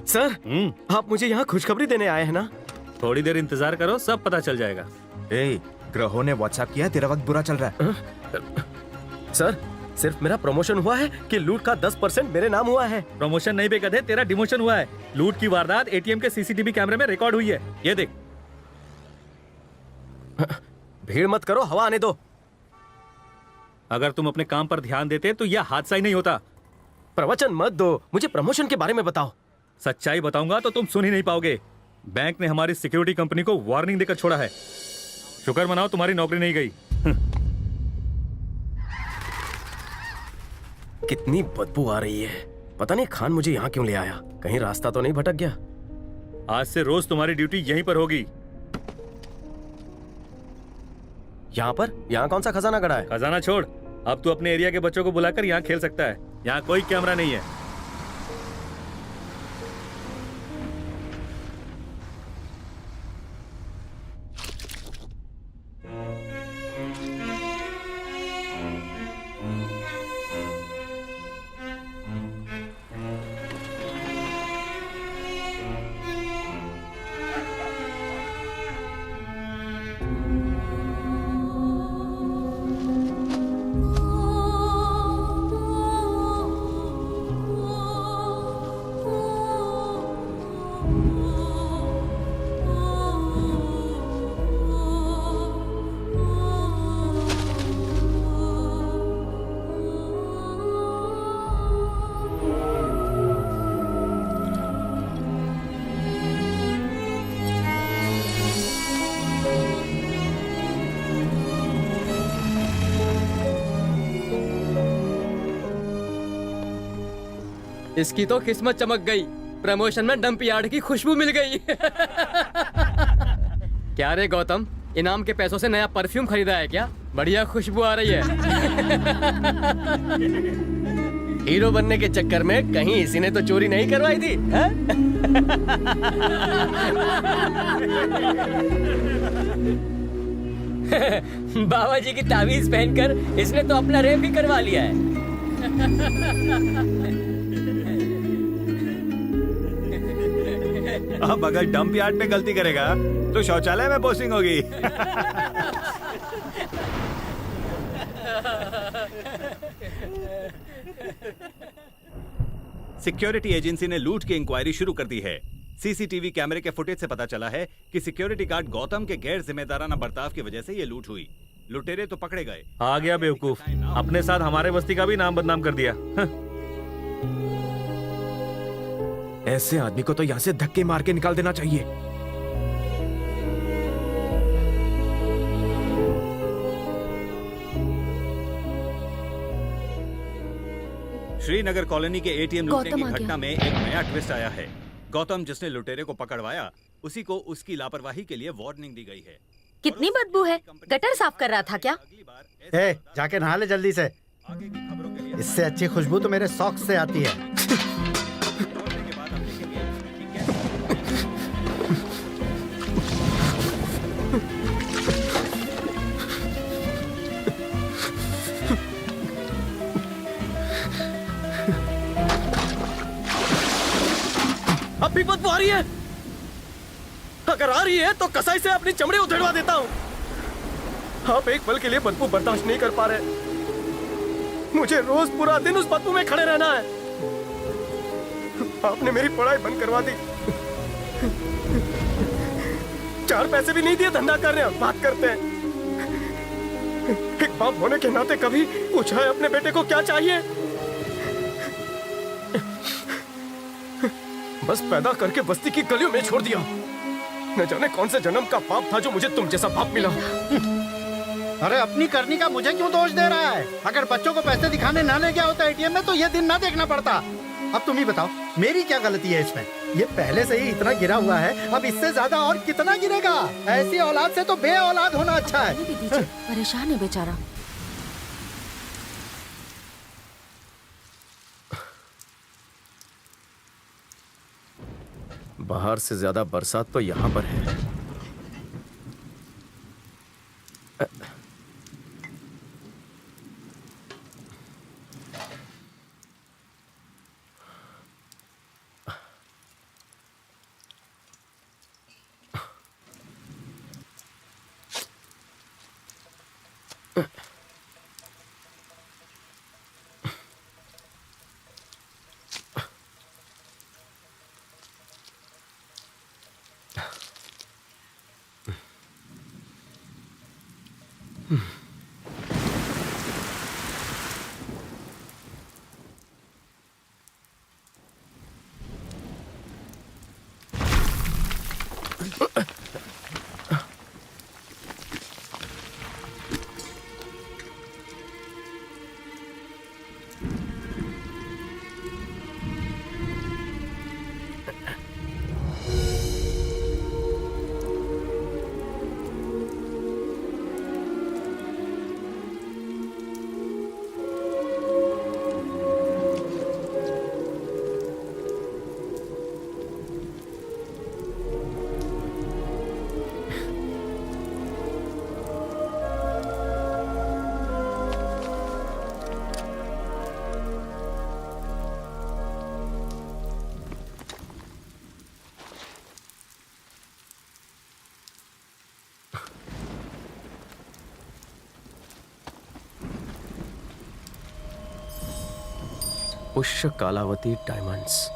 Sir, आप मुझे यहाँ खुशखबरी देने आए हैं ना? थोड़ी देर इंतजार करो, सब पता चल जाएगा। ग्रहों ने व्हाट्सएप किया, तेरा वक्त बुरा चल रहा है। सर, सिर्फ मेरा प्रमोशन हुआ है कि लूट का 10% मेरे नाम हुआ है? प्रमोशन नहीं बेगधे, तेरा डिमोशन हुआ है। लूट की वारदात एटीएम के सीसीटीवी कैमरे में रिकॉर्ड हुई है, ये देख। भीड़ मत करो, हवा आने दो। अगर तुम अपने काम पर ध्यान देते तो यह हादसा ही नहीं होता। प्रवचन मत दो, मुझे प्रमोशन के बारे में बताओ। सच्चाई बताऊंगा तो तुम सुन ही नहीं पाओगे। बैंक ने हमारी सिक्योरिटी कंपनी को वार्निंग देकर छोड़ा है। शुक्र मनाओ तुम्हारी नौकरी नहीं गई। कितनी बदबू आ रही है। पता नहीं खान मुझे यहाँ क्यों ले आया। कहीं रास्ता तो नहीं भटक गया। आज से रोज तुम्हारी ड्यूटी यहीं पर होगी। यहाँ पर? यहाँ कौन सा खजाना गड़ा है? खजाना छोड़, अब तू अपने एरिया के बच्चों को बुलाकर यहाँ खेल सकता है। यहाँ कोई कैमरा नहीं है। इसकी तो किस्मत चमक गई। प्रमोशन में डंप यार्ड की खुशबू मिल गई। क्या रे गौतम, इनाम के पैसों से नया परफ्यूम खरीदा है क्या? बढ़िया खुशबू आ रही है। हीरो बनने के चक्कर में कहीं इसी ने तो चोरी नहीं करवाई थी? बाबा जी की तावीज पहनकर इसने तो अपना रेप भी करवा लिया है। अब अगर डंप यार्ड में गलती करेगा तो शौचालय में पोस्टिंग होगी। सिक्योरिटी एजेंसी ने लूट की इंक्वायरी शुरू कर दी है। सीसीटीवी कैमरे के फुटेज से पता चला है कि सिक्योरिटी गार्ड गौतम के गैर जिम्मेदाराना बर्ताव की वजह से ये लूट हुई। लुटेरे तो पकड़े गए। आ गया बेवकूफ, अपने साथ हमारे बस्ती का भी नाम बदनाम कर दिया। ऐसे आदमी को तो यहाँ से धक्के मार के निकाल देना चाहिए। श्रीनगर कॉलोनी के एटीएम लूटने की घटना में एक नया ट्विस्ट आया है। गौतम जिसने लुटेरे को पकड़वाया, उसी को उसकी लापरवाही के लिए वार्निंग दी गई है। कितनी बदबू है। गटर साफ कर रहा था क्या? जाके नहा ले जल्दी से। इससे अच्छी खुशबू तो मेरे सॉक्स से आती है। अब भी बदबू आ रही है। अगर आ रही है तो कसाई से अपनी चमड़ी उधेड़वा देता हूँ। आप एक पल के लिए बदबू बर्दाश्त नहीं कर पा रहे। मुझे रोज पूरा दिन उस बदबू में खड़े रहना है। आपने मेरी पढ़ाई बंद करवा दी। 4 पैसे भी नहीं दिए, धंधा कर रहे हैं, बात करते हैं। एक बाप होने के नाते कभी पूछा है अपने बेटे को क्या चाहिए? बस पैदा करके बस्ती की गलियों में छोड़ दिया। न जाने कौन से जन्म का पाप था जो मुझे तुम जैसा बाप मिला। अरे अपनी करनी का मुझे क्यों दोष दे रहा है? अगर बच्चों को पैसे दिखाने ना ले गया होता एटीएम में तो ये दिन ना देखना पड़ता। अब तुम ही बताओ, मेरी क्या गलती है इसमें? ये पहले से ही इतना गिरा हुआ है, अब इससे ज्यादा और कितना गिरेगा? ऐसी औलाद से तो बे औलाद होना अच्छा है। परेशान है बेचारा। बाहर से ज्यादा बरसात तो यहाँ पर है। पुष्य कालावती डायमंड्स।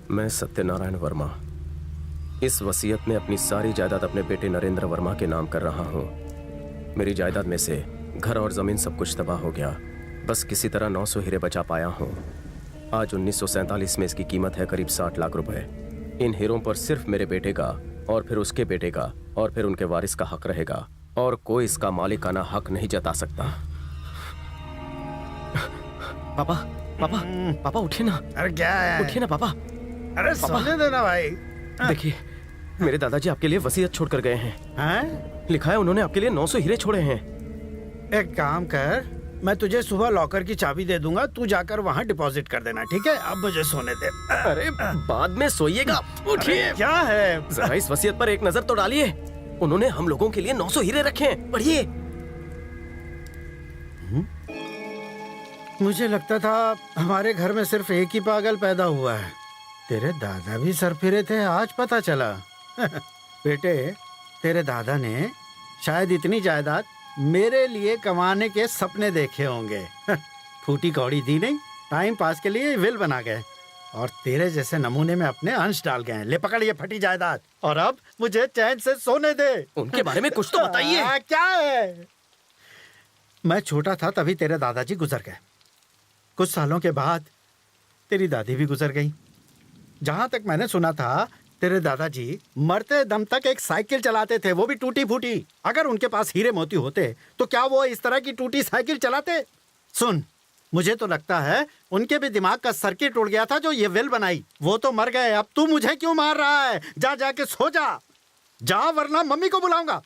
मैं सत्यनारायण वर्मा इस वसीयत में अपनी सारी जायदाद अपने बेटे नरेंद्र वर्मा के नाम कर रहा हूँ। मेरी जायदाद में से घर और जमीन सब कुछ तबाह हो गया, बस किसी तरह 900 हीरे बचा पाया हूँ। आज 1947 में इसकी कीमत है करीब 60 लाख रुपए। इन हीरों पर सिर्फ मेरे बेटे का और फिर उसके बेटे का और फिर उनके वारिस का हक रहेगा और कोई इसका मालिकाना हक नहीं जता सकता। पापा पापा पापा उठिए ना। अरे क्या है? उठिए ना पापा। अरे सोने देना भाई। देखिए मेरे दादाजी आपके लिए वसीयत छोड़कर गए हैं। हैं? लिखा है उन्होंने आपके लिए 900 हीरे छोड़े हैं। एक काम कर, मैं तुझे सुबह लॉकर की चाबी दे दूंगा, तू जाकर वहाँ डिपॉजिट कर देना, ठीक है? अब मुझे सोने दे। अरे बाद में सोइएगा। उठिए। क्या है? जरा इस वसीयत पर एक नजर तो डालिए। उन्होंने हम लोगों के लिए 900 हीरे रखे हैं, पढ़िए। मुझे लगता था हमारे घर में सिर्फ एक ही पागल पैदा हुआ है। तेरे दादा भी सरफिरे थे, आज पता चला। बेटे, तेरे दादा ने शायद इतनी जायदाद मेरे लिए कमाने के सपने देखे होंगे। फूटी कौड़ी दी नहीं, टाइम पास के लिए विल बना गए और तेरे जैसे नमूने में अपने अंश डाल गए। ले पकड़ ये फटी जायदाद और अब मुझे चैन से सोने दे। उनके बारे में कुछ तो बताइए। क्या है? मैं छोटा था तभी तेरे दादाजी गुजर गए। कुछ सालों के बाद तेरी दादी भी गुजर गई। जहां तक मैंने सुना था तेरे दादाजी मरते दम तक एक साइकिल चलाते थे, वो भी टूटी फूटी। अगर उनके पास हीरे मोती होते तो क्या वो इस तरह की टूटी साइकिल चलाते? सुन, मुझे तो लगता है उनके भी दिमाग का सर्किट उड़ गया था जो ये विल बनाई। वो तो मर गए, अब तू मुझे क्यों मार रहा है? जा जाके सो जा वरना मम्मी को बुलाऊंगा।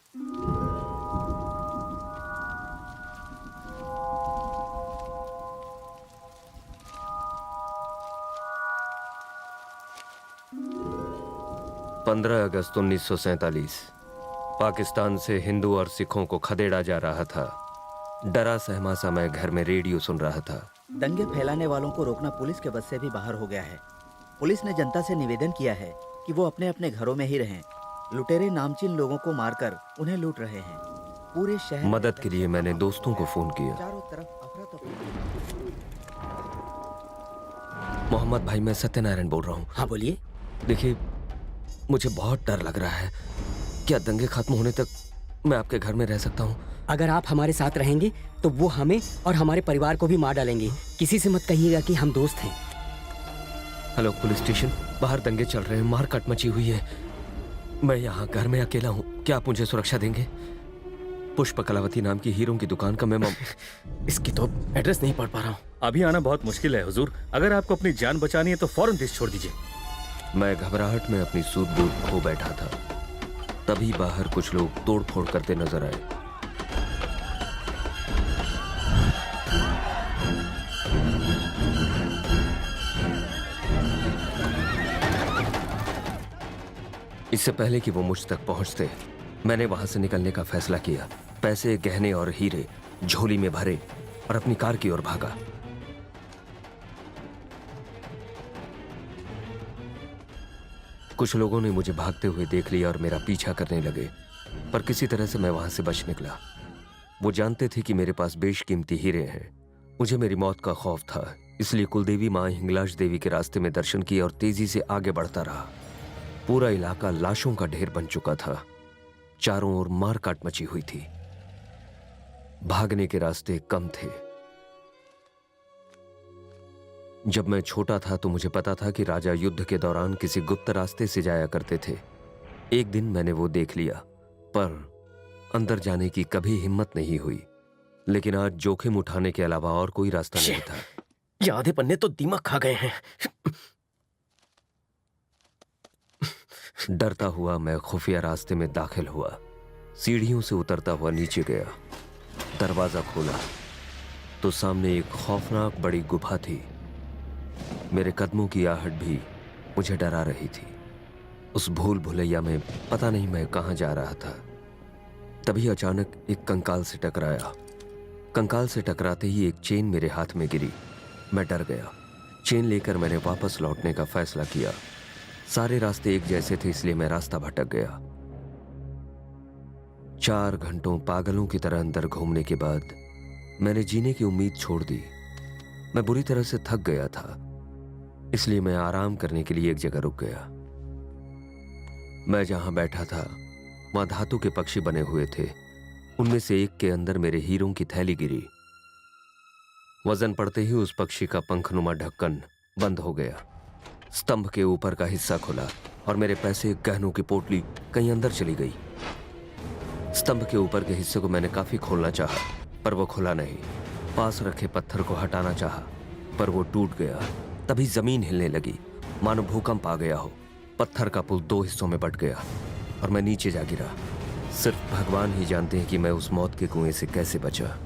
अगस्त 1947 पाकिस्तान से हिंदू और सिखों को खदेड़ा जा रहा था। डरा सहमा सा मैं घर में रेडियो सुन रहा था। दंगे फैलाने वालों को रोकना पुलिस के बस से भी बाहर हो गया है। पुलिस ने जनता से निवेदन किया है कि वो अपने अपने घरों में ही रहें। लुटेरे नामचीन लोगों को मारकर उन्हें लूट रहे हैं। पूरे शहर मदद के लिए मैंने दोस्तों को फोन किया। चारों तरफ अफरा-तफरी। मोहम्मद भाई, मैं सत्यनारायण बोल रहा हूँ। हाँ बोलिए। देखिए, मुझे बहुत डर लग रहा है। क्या दंगे खत्म होने तक मैं आपके घर में रह सकता हूँ? अगर आप हमारे साथ रहेंगे तो वो हमें और हमारे परिवार को भी मार डालेंगे। किसी से मत कहिएगा कि हम दोस्त हैं। हेलो पुलिस स्टेशन, बाहर दंगे चल रहे हैं, मारकाट मची हुई है। मैं यहाँ घर में अकेला हूँ, क्या आप मुझे सुरक्षा देंगे? पुष्प कलावती नाम की हीरों की दुकान का मैं इसकी तो एड्रेस नहीं पढ़ पा रहा हूँ। अभी आना बहुत मुश्किल है हुजूर। अगर आपको अपनी जान बचानी है तो फौरन देश छोड़ दीजिए। मैं घबराहट में अपनी सूझबूझ खो बैठा था। तभी बाहर कुछ लोग तोड़फोड़ करते नजर आए। इससे पहले कि वो मुझ तक पहुंचते, मैंने वहां से निकलने का फैसला किया। पैसे, गहने और हीरे झोली में भरे और अपनी कार की ओर भागा। कुछ लोगों ने मुझे भागते हुए देख लिया और मेरा पीछा करने लगे। पर किसी तरह से मैं वहां से बच निकला। वो जानते थे कि मेरे पास बेशकीमती हीरे हैं। मुझे मेरी मौत का खौफ था, इसलिए कुलदेवी मां हिंगलाज देवी के रास्ते में दर्शन किए और तेजी से आगे बढ़ता रहा। पूरा इलाका लाशों का ढेर बन चुका था। चारों ओर मारकाट मची हुई थी। भागने के रास्ते कम थे। जब मैं छोटा था तो मुझे पता था कि राजा युद्ध के दौरान किसी गुप्त रास्ते से जाया करते थे। एक दिन मैंने वो देख लिया, पर अंदर जाने की कभी हिम्मत नहीं हुई। लेकिन आज जोखिम उठाने के अलावा और कोई रास्ता नहीं था। ये आधे पन्ने तो दिमाग खा गए हैं। डरता हुआ मैं खुफिया रास्ते में दाखिल हुआ। सीढ़ियों से उतरता हुआ नीचे गया। दरवाजा खोला तो सामने एक खौफनाक बड़ी गुफा थी। मेरे कदमों की आहट भी मुझे डरा रही थी। उस भूल भुलैया में पता नहीं मैं कहां जा रहा था। तभी अचानक एक कंकाल से टकराया। कंकाल से टकराते ही एक चेन मेरे हाथ में गिरी। मैं डर गया। चेन लेकर मैंने वापस लौटने का फैसला किया। सारे रास्ते एक जैसे थे, इसलिए मैं रास्ता भटक गया। 4 घंटों पागलों की तरह अंदर घूमने के बाद मैंने जीने की उम्मीद छोड़ दी। मैं बुरी तरह से थक गया था, इसलिए मैं आराम करने के लिए एक जगह रुक गया। मैं जहां बैठा था वहां धातु के पक्षी बने हुए थे। उनमें से एक के अंदर मेरे हीरों की थैली गिरी। वजन पड़ते ही उस पक्षी का पंखनुमा ढक्कन बंद हो गया। स्तंभ के ऊपर का हिस्सा खुला और मेरे पैसे, गहनों की पोटली कहीं अंदर चली गई। स्तंभ के ऊपर के हिस्से को मैंने काफी खोलना चाहा, पर वो खुला नहीं। पास रखे पत्थर को हटाना चाहा, पर वो टूट गया। तभी जमीन हिलने लगी, मानो भूकंप आ गया हो। पत्थर का पुल 2 हिस्सों में बट गया और मैं नीचे जा गिरा। सिर्फ भगवान ही जानते हैं कि मैं उस मौत के कुएं से कैसे बचा।